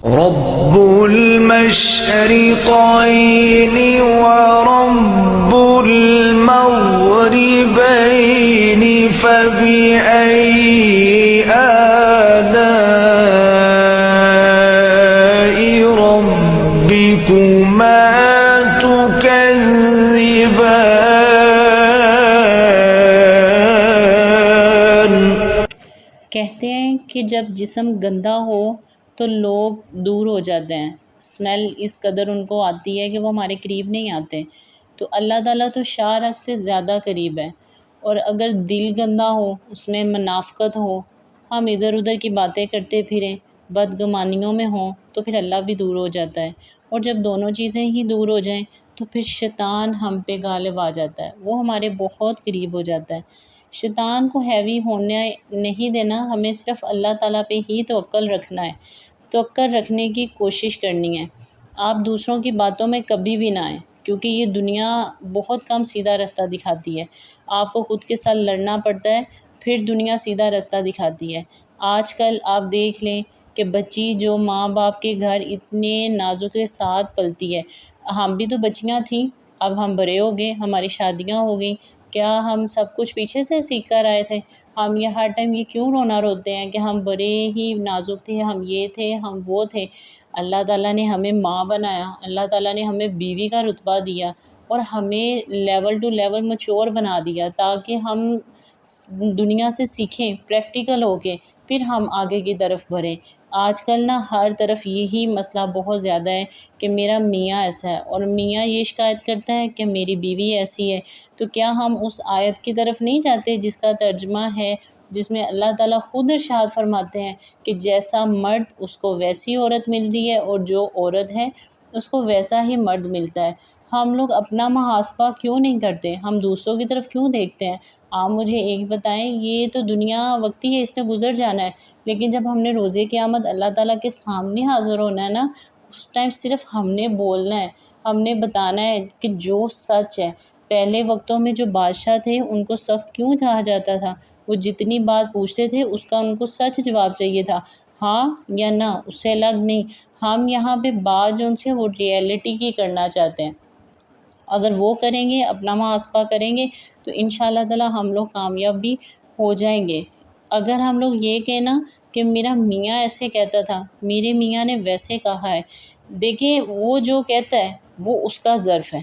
رب المشرقين ورب المغربين فبأي آلاء ربكما تكذبان۔ کہتے ہیں کہ جب جسم گندا ہو تو لوگ دور ہو جاتے ہیں، اسمیل اس قدر ان کو آتی ہے کہ وہ ہمارے قریب نہیں آتے۔ تو اللہ تعالیٰ تو شارق سے زیادہ قریب ہے، اور اگر دل گندا ہو، اس میں منافقت ہو، ہم ادھر ادھر کی باتیں کرتے پھریں، بدگمانیوں میں ہوں، تو پھر اللہ بھی دور ہو جاتا ہے۔ اور جب دونوں چیزیں ہی دور ہو جائیں تو پھر شیطان ہم پہ غالب آ جاتا ہے، وہ ہمارے بہت قریب ہو جاتا ہے۔ شیطان کو ہیوی ہونے نہیں دینا، ہمیں صرف اللہ تعالیٰ پہ ہی توکل رکھنا ہے، توکل رکھنے کی کوشش کرنی ہے۔ آپ دوسروں کی باتوں میں کبھی بھی نہ آئیں، کیونکہ یہ دنیا بہت کم سیدھا رستہ دکھاتی ہے۔ آپ کو خود کے ساتھ لڑنا پڑتا ہے، پھر دنیا سیدھا رستہ دکھاتی ہے۔ آج کل آپ دیکھ لیں کہ بچی جو ماں باپ کے گھر اتنے نازک کے ساتھ پلتی ہے، ہم بھی تو بچیاں تھیں، اب ہم بڑے ہو گئے، ہماری شادیاں ہو گئیں، کیا ہم سب کچھ پیچھے سے سیکھ کر آئے تھے؟ ہم یہ ہر ٹائم یہ کیوں رونا روتے ہیں کہ ہم بڑے ہی نازک تھے، ہم یہ تھے، ہم وہ تھے؟ اللہ تعالیٰ نے ہمیں ماں بنایا، اللہ تعالیٰ نے ہمیں بیوی کا رتبہ دیا، اور ہمیں لیول ٹو لیول میچور بنا دیا تاکہ ہم دنیا سے سیکھیں پریکٹیکل ہو کے، پھر ہم آگے کی طرف بڑھیں۔ آج کل نا ہر طرف یہی مسئلہ بہت زیادہ ہے کہ میرا میاں ایسا ہے، اور میاں یہ شکایت کرتا ہے کہ میری بیوی ایسی ہے۔ تو کیا ہم اس آیت کی طرف نہیں جاتے جس کا ترجمہ ہے، جس میں اللہ تعالیٰ خود ارشاد فرماتے ہیں کہ جیسا مرد اس کو ویسی عورت ملتی ہے، اور جو عورت ہے اس کو ویسا ہی مرد ملتا ہے۔ ہم لوگ اپنا محاسبہ کیوں نہیں کرتے؟ ہم دوسروں کی طرف کیوں دیکھتے ہیں؟ آپ مجھے ایک بتائیں، یہ تو دنیا وقتی ہے، اس نے گزر جانا ہے، لیکن جب ہم نے روز قیامت اللہ تعالیٰ کے سامنے حاضر ہونا ہے نا، اس ٹائم صرف ہم نے بولنا ہے، ہم نے بتانا ہے کہ جو سچ ہے۔ پہلے وقتوں میں جو بادشاہ تھے ان کو سخت کیوں کہا جاتا تھا؟ وہ جتنی بات پوچھتے تھے اس کا ان کو سچ جواب چاہیے تھا، ہاں یا نہ، اس سے الگ نہیں۔ ہم یہاں پہ بات جو ان سے وہ ریئلٹی کی کرنا چاہتے ہیں۔ اگر وہ کریں گے، اپنا محاسبہ کریں گے، تو انشاءاللہ تعالی ہم لوگ کامیاب بھی ہو جائیں گے۔ اگر ہم لوگ یہ کہنا کہ میرا میاں ایسے کہتا تھا، میرے میاں نے ویسے کہا ہے، دیکھیں وہ جو کہتا ہے وہ اس کا ظرف ہے،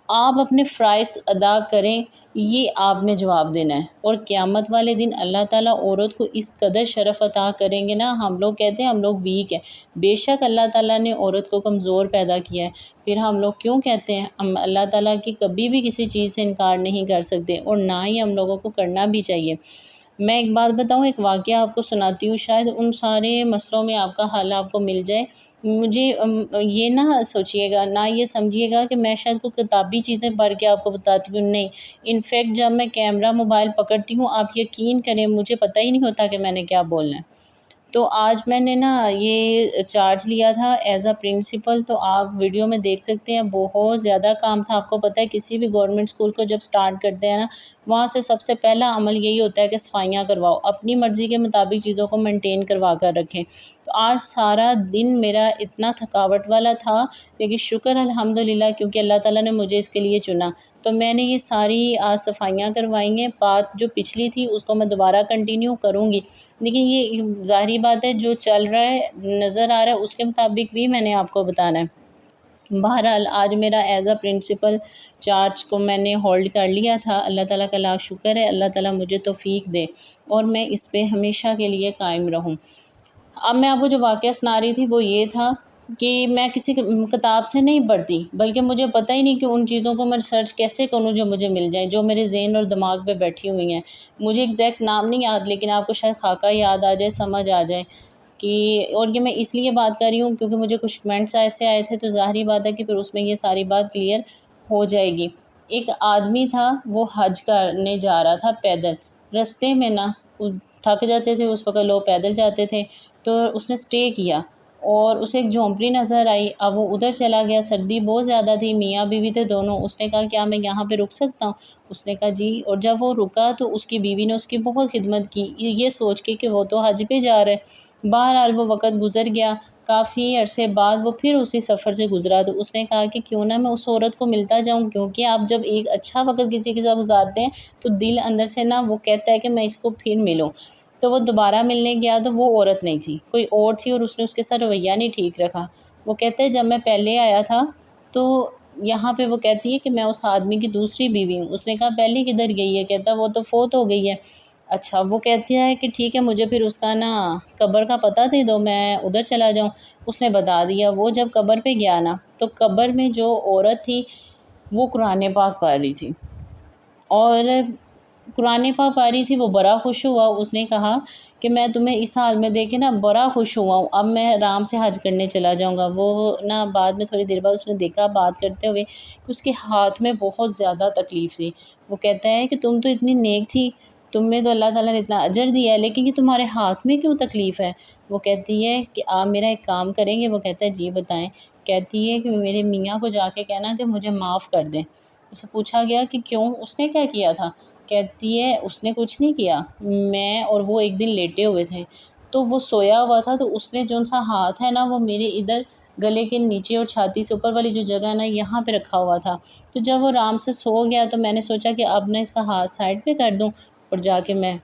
آپ اپنے فرائض ادا کریں، یہ آپ نے جواب دینا ہے۔ اور قیامت والے دن اللہ تعالیٰ عورت کو اس قدر شرف عطا کریں گے نا، ہم لوگ کہتے ہیں ہم لوگ ویک ہیں، بے شک اللہ تعالیٰ نے عورت کو کمزور پیدا کیا ہے، پھر ہم لوگ کیوں کہتے ہیں؟ ہم اللہ تعالیٰ کی کبھی بھی کسی چیز سے انکار نہیں کر سکتے، اور نہ ہی ہم لوگوں کو کرنا بھی چاہیے۔ میں ایک بات بتاؤں، ایک واقعہ آپ کو سناتی ہوں، شاید ان سارے مسئلوں میں آپ کا حل آپ کو مل جائے۔ مجھے یہ نہ سوچیے گا، نہ یہ سمجھیے گا کہ میں شاید کوئی کتابی چیزیں پڑھ کے آپ کو بتاتی ہوں، نہیں۔ انفیکٹ جب میں کیمرہ موبائل پکڑتی ہوں، آپ یقین کریں مجھے پتہ ہی نہیں ہوتا کہ میں نے کیا بولنا ہے۔ تو آج میں نے نا یہ چارج لیا تھا ایز اے پرنسپل، تو آپ ویڈیو میں دیکھ سکتے ہیں بہت زیادہ کام تھا۔ آپ کو پتہ ہے کسی بھی گورنمنٹ اسکول کو جب سٹارٹ کرتے ہیں نا، وہاں سے سب سے پہلا عمل یہی ہوتا ہے کہ صفائیاں کرواؤ، اپنی مرضی کے مطابق چیزوں کو مینٹین کروا کر رکھیں۔ تو آج سارا دن میرا اتنا تھکاوٹ والا تھا، لیکن شکر الحمدللہ، کیونکہ اللہ تعالیٰ نے مجھے اس کے لیے چنا، تو میں نے یہ ساری آج صفائیاں کروائی ہیں۔ بات جو پچھلی تھی اس کو میں دوبارہ کنٹینیو کروں گی، لیکن یہ ظاہری بات ہے جو چل رہا ہے نظر آ رہا ہے اس کے مطابق بھی میں نے آپ کو بتانا ہے۔ بہرحال آج میرا ایز اے پرنسپل چارج کو میں نے ہولڈ کر لیا تھا۔ اللہ تعالیٰ کا لاکھ شکر ہے، اللہ تعالیٰ مجھے توفیق دے اور میں اس پہ ہمیشہ کے لیے قائم رہوں۔ اب میں آپ کو جو واقعہ سنا رہی تھی وہ یہ تھا کہ میں کسی کتاب سے نہیں پڑھتی، بلکہ مجھے پتہ ہی نہیں کہ ان چیزوں کو میں ریسرچ کیسے کروں جو مجھے مل جائیں، جو میرے ذہن اور دماغ پہ بیٹھی ہوئی ہیں۔ مجھے ایگزیکٹ نام نہیں یاد، لیکن آپ کو شاید خاکہ یاد آ جائے، سمجھ آ جائے کہ، اور یہ میں اس لیے بات کر رہی ہوں کیونکہ مجھے کچھ کمنٹس ایسے آئے تھے، تو ظاہری بات ہے کہ پھر اس میں یہ ساری بات کلیئر ہو جائے گی۔ ایک آدمی تھا، وہ حج کرنے جا رہا تھا پیدل، رستے میں نا تھک جاتے تھے، اس وقت لوگ پیدل جاتے تھے، تو اس نے سٹے کیا اور اسے ایک جھونپڑی نظر آئی۔ اب وہ ادھر چلا گیا، سردی بہت زیادہ تھی، میاں بیوی تھے دونوں۔ اس نے کہا کیا میں یہاں پہ رک سکتا ہوں؟ اس نے کہا جی۔ اور جب وہ رکا تو اس کی بیوی نے اس کی بہت خدمت کی، یہ سوچ کے کہ وہ تو حج پہ جا رہا ہے، بہرحال وہ وقت گزر گیا، کافی عرصے بعد وہ پھر اسی سفر سے گزرا، تو اس نے کہا کہ کیوں نہ میں اس عورت کو ملتا جاؤں، کیونکہ آپ جب ایک اچھا وقت کسی کے ساتھ گزارتے ہیں تو دل اندر سے نا وہ کہتا ہے کہ میں اس کو پھر ملوں۔ تو وہ دوبارہ ملنے گیا تو وہ عورت نہیں تھی، کوئی اور تھی، اور اس نے اس کے ساتھ رویہ نہیں ٹھیک رکھا۔ وہ کہتا ہے جب میں پہلے آیا تھا تو یہاں پہ وہ کہتی ہے کہ میں اس آدمی کی دوسری بیوی ہوں۔ اس نے کہا پہلی کدھر گئی ہے؟ کہتا وہ تو فوت ہو گئی ہے۔ اچھا، وہ کہتی ہے کہ ٹھیک ہے مجھے پھر اس کا نا قبر کا پتہ دے دو، میں ادھر چلا جاؤں۔ اس نے بتا دیا۔ وہ جب قبر پہ گیا نا تو قبر میں جو عورت تھی وہ قرآن پاک پڑھ رہی تھی، اور قرآن پاک پڑھ رہی تھی۔ وہ بڑا خوش ہوا، اس نے کہا کہ میں تمہیں اس حال میں دیکھے نا بڑا خوش ہوا ہوں، اب میں آرام سے حج کرنے چلا جاؤں گا۔ وہ نا بعد میں تھوڑی دیر بعد اس نے دیکھا بات کرتے ہوئے کہ اس کے ہاتھ میں بہت زیادہ تکلیف تھی۔ وہ کہتا ہے کہ تم تو اتنی نیک تھی، تم میں تو اللہ تعالیٰ نے اتنا اجر دیا ہے، لیکن یہ تمہارے ہاتھ میں کیوں تکلیف ہے؟ وہ کہتی ہے کہ آپ میرا ایک کام کریں گے؟ وہ کہتا ہے جی بتائیں۔ کہتی ہے کہ میرے میاں کو جا کے کہنا کہ مجھے معاف کر دیں۔ اسے پوچھا گیا کہ کیوں، اس نے کیا کیا تھا؟ کہتی ہے اس نے کچھ نہیں کیا، میں اور وہ ایک دن لیٹے ہوئے تھے تو وہ سویا ہوا تھا، تو اس نے جو سا ہاتھ ہے نا وہ میرے ادھر گلے کے نیچے اور چھاتی سے اوپر والی جو جگہ ہے نا یہاں پہ رکھا ہوا تھا۔ تو جب وہ آرام سے سو گیا تو میں نے سوچا کہ اب میں اس کا ہاتھ سائڈ پہ کر دوں اور جا کے میں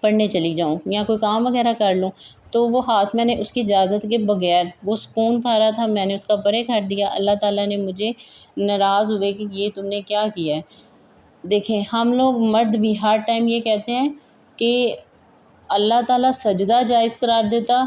پڑھنے چلی جاؤں یا کوئی کام وغیرہ کر لوں۔ تو وہ ہاتھ میں نے اس کی اجازت کے بغیر، وہ سکون کھا رہا تھا، میں نے اس کا پرے کر دیا۔ اللہ تعالیٰ نے مجھے ناراض ہوئے کہ یہ تم نے کیا کیا ہے۔ دیکھیں ہم لوگ مرد بھی ہر ٹائم یہ کہتے ہیں کہ اللہ تعالیٰ سجدہ جائز قرار دیتا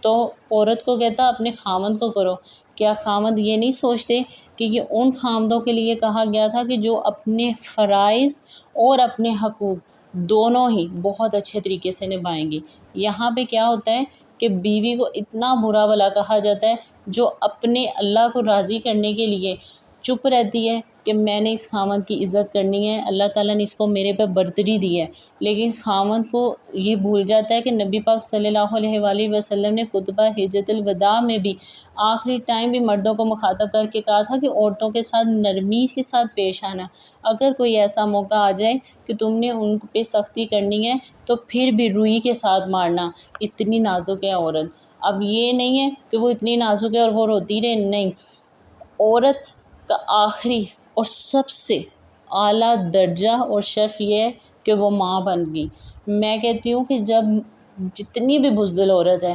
تو عورت کو کہتا اپنے خامند کو کرو۔ کیا خامند یہ نہیں سوچتے کہ یہ ان خامدوں کے لیے کہا گیا تھا کہ جو اپنے فرائض اور اپنے حقوق دونوں ہی بہت اچھے طریقے سے نبھائیں گے؟ یہاں پہ کیا ہوتا ہے کہ بیوی کو اتنا برا بھلا کہا جاتا ہے جو اپنے اللہ کو راضی کرنے کے لیے چپ رہتی ہے کہ میں نے اس خامند کی عزت کرنی ہے، اللہ تعالیٰ نے اس کو میرے پہ برتری دی ہے، لیکن خامند کو یہ بھول جاتا ہے کہ نبی پاک صلی اللہ علیہ وآلہ وسلم نے خطبہ حجۃ الوداع میں بھی آخری ٹائم بھی مردوں کو مخاطب کر کے کہا تھا کہ عورتوں کے ساتھ نرمی کے ساتھ پیش آنا۔ اگر کوئی ایسا موقع آ جائے کہ تم نے ان پہ سختی کرنی ہے تو پھر بھی روئی کے ساتھ مارنا، اتنی نازک ہے عورت۔ اب یہ نہیں ہے کہ وہ اتنی نازک ہے اور وہ روتی رہے، نہیں، عورت کا آخری اور سب سے اعلیٰ درجہ اور شرف یہ ہے کہ وہ ماں بن گئی۔ میں کہتی ہوں کہ جب جتنی بھی بزدل عورت ہے،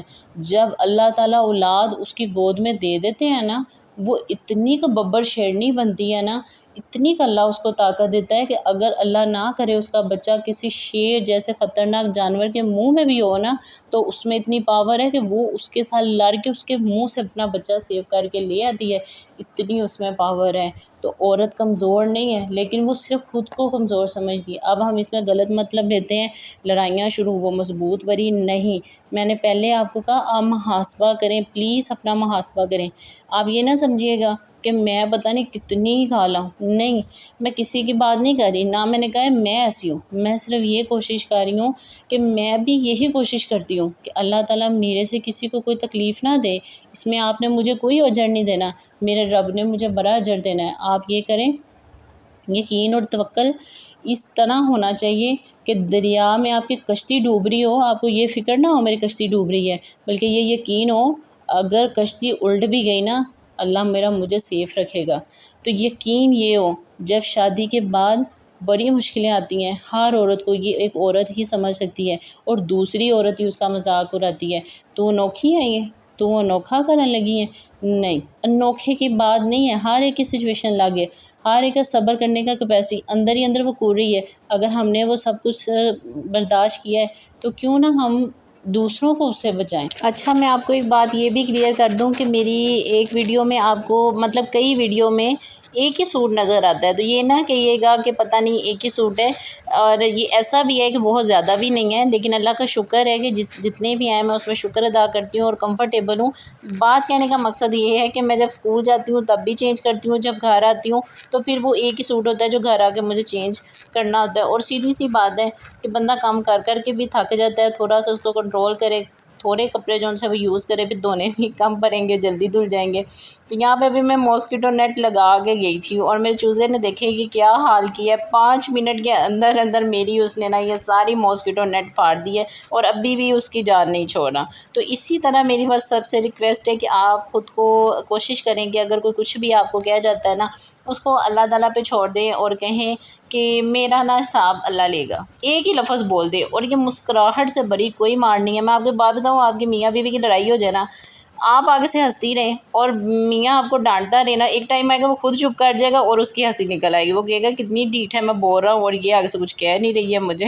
جب اللہ تعالیٰ اولاد اس کی گود میں دے دیتے ہیں نا، وہ اتنی کا ببر شیرنی بنتی ہے نا، اتنی کا اللہ اس کو طاقت دیتا ہے کہ اگر اللہ نہ کرے اس کا بچہ کسی شیر جیسے خطرناک جانور کے منہ میں بھی ہو نا، تو اس میں اتنی پاور ہے کہ وہ اس کے ساتھ لڑ کے اس کے منہ سے اپنا بچہ سیو کر کے لے آتی ہے، اتنی اس میں پاور ہے۔ تو عورت کمزور نہیں ہے، لیکن وہ صرف خود کو کمزور سمجھتی ہے۔ اب ہم اس میں غلط مطلب لیتے ہیں، لڑائیاں شروع، وہ مضبوط بری نہیں۔ میں نے پہلے آپ کو کہا آپ محاسبہ کریں، پلیز اپنا محاسبہ کریں۔ آپ یہ نہ سمجھیے گا کہ میں پتہ نہیں کتنی کالا ہوں، نہیں، میں کسی کی بات نہیں کر رہی، نہ میں نے کہا ہے میں ایسی ہوں، میں صرف یہ کوشش کر رہی ہوں کہ میں بھی یہی کوشش کرتی ہوں کہ اللہ تعالیٰ میرے سے کسی کو کوئی تکلیف نہ دے، اس میں آپ نے مجھے کوئی اجر نہیں دینا، میرے رب نے مجھے بڑا اجر دینا ہے۔ آپ یہ کریں، یقین اور توکل اس طرح ہونا چاہیے کہ دریا میں آپ کی کشتی ڈوب رہی ہو، آپ کو یہ فکر نہ ہو میری کشتی ڈوب رہی ہے، بلکہ یہ یقین ہو اگر کشتی الٹ بھی گئی نا اللہ میرا مجھے سیف رکھے گا۔ تو یقین یہ ہو، جب شادی کے بعد بڑی مشکلیں آتی ہیں، ہر عورت کو یہ ایک عورت ہی سمجھ سکتی ہے اور دوسری عورت ہی اس کا مذاق اڑاتی ہے، تو انوکھی ہے یہ، تو انوکھا کرنے لگی ہیں، نہیں، انوکھے کی بات نہیں ہے، ہر ایک کی سچویشن الگ ہے، ہر ایک کا صبر کرنے کا کیپیسٹی اندر ہی اندر وہ کور رہی ہے۔ اگر ہم نے وہ سب کچھ برداشت کیا ہے تو کیوں نہ ہم دوسروں کو اس سے بچائیں۔ اچھا، میں آپ کو ایک بات یہ بھی کلیئر کر دوں کہ میری ایک ویڈیو میں آپ کو مطلب کئی ویڈیو میں ایک ہی سوٹ نظر آتا ہے، تو یہ نہ کہیے گا کہ پتہ نہیں ایک ہی سوٹ ہے، اور یہ ایسا بھی ہے کہ بہت زیادہ بھی نہیں ہے، لیکن اللہ کا شکر ہے کہ جتنے بھی ہیں میں اس میں شکر ادا کرتی ہوں اور کمفرٹیبل ہوں۔ بات کہنے کا مقصد یہ ہے کہ میں جب اسکول جاتی ہوں تب بھی چینج کرتی ہوں، جب گھر آتی ہوں تو پھر وہ ایک ہی سوٹ ہوتا ہے جو گھر آ کے مجھے چینج کرنا ہوتا ہے۔ اور سیدھی سی بات ہے کہ بندہ کام کر کر کے بھی تھک جاتا ہے، تھوڑا سا اس کو کنٹرول کرے، تھوڑے کپڑے جو ان سے وہ یوز کرے، پھر دھونے بھی کم پڑیں گے، جلدی دھل جائیں گے۔ تو یہاں پہ بھی میں ماسکیٹو نیٹ لگا کے گئی تھی اور میرے چوزے نے دیکھے کہ کیا حال کیا ہے، 5 منٹ کے اندر اندر میری اس نے نا یہ ساری ماسکیٹو نیٹ پھاڑ دی ہے اور ابھی بھی اس کی جان نہیں چھوڑا۔ تو اسی طرح میری بس سب سے ریکویسٹ ہے کہ آپ خود کو کوشش کریں کہ اگر کوئی کچھ بھی آپ کو کہہ جاتا ہے نا، اس کو اللہ تعالیٰ پہ چھوڑ دیں اور کہیں کہ میرا نا حساب اللہ لے گا، ایک ہی لفظ بول دے۔ اور یہ مسکراہٹ سے بڑی کوئی مار نہیں ہے۔ میں آپ کو بات بتاؤں، آپ کی میاں بیوی کی لڑائی ہو جائے نا، آپ آگے سے ہنستی رہیں اور میاں آپ کو ڈانٹتا رہے نا، ایک ٹائم آئے گا وہ خود چپ کر جائے گا اور اس کی ہنسی نکل آئے گی، وہ کہے گا کتنی ڈھیٹ ہے، میں بول رہا ہوں اور یہ آگے سے کچھ کہہ نہیں رہی ہے مجھے۔